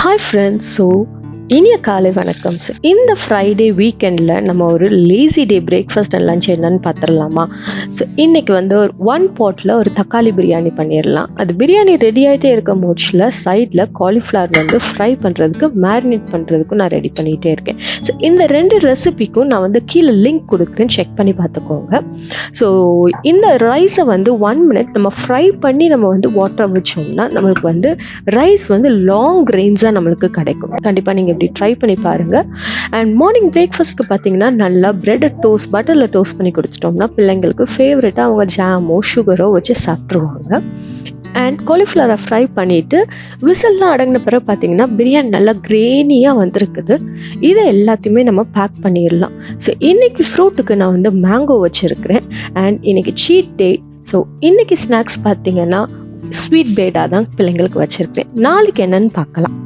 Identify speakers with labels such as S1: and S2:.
S1: Hi friends. இனிய காலை வணக்கம். இந்த ஃப்ரைடே வீக்கெண்டில் நம்ம ஒரு lazy day breakfast and lunch என்னன்னு பார்த்துடலாமா? இன்றைக்கி ஒரு ஒன் பாட்டில் ஒரு தக்காளி பிரியாணி பண்ணிடலாம். அது பிரியாணி ரெடி ஆகிட்டே இருக்க மூச்சில் சைடில் காலிஃப்ளவர் ஃப்ரை பண்ணுறதுக்கு மேரினேட் பண்ணுறதுக்கும் நான் ரெடி பண்ணிகிட்டே இருக்கேன். இந்த ரெண்டு ரெசிபிக்கும் நான் கீழே லிங்க் கொடுக்குறேன், செக் பண்ணி பார்த்துக்கோங்க. இந்த ரைஸை 1 மினிட் நம்ம ஃப்ரை பண்ணி நம்ம வாட்டர் வச்சோம்னா நம்மளுக்கு ரைஸ் லாங் கிரெயின்ஸாக நம்மளுக்கு கிடைக்கும். கண்டிப்பாக நீங்கள் இப்படி ட்ரை பண்ணி பாருங்கள். அண்ட் மார்னிங் பிரேக்ஃபாஸ்ட்க்கு பார்த்தீங்கன்னா நல்லா பிரெட்டை டோஸ்ட் பட்டரில் டோஸ்ட் பண்ணி கொடுத்துட்டோம்னா பிள்ளைங்களுக்கு ஃபேவரட்டாக அவங்க ஜாமோ சுகரோ வச்சு சாப்பிட்ருவாங்க. அண்ட் காலிஃப்ளவரை ஃப்ரை பண்ணிவிட்டு விசில்லாம் அடங்கின பிறகு பார்த்தீங்கன்னா பிரியாணி நல்லா கிரேனியாக வந்திருக்குது. இதை எல்லாத்தையுமே நம்ம பேக் பண்ணிடலாம். இன்றைக்கி ஃப்ரூட்டுக்கு நான் மேங்கோ வச்சுருக்கிறேன். அண்ட் இன்றைக்கி சீட் டே. இன்றைக்கி ஸ்நாக்ஸ் பார்த்தீங்கன்னா ஸ்வீட் பேடாக தான் பிள்ளைங்களுக்கு வச்சுருக்கேன். நாளைக்கு என்னன்னு பார்க்கலாம்.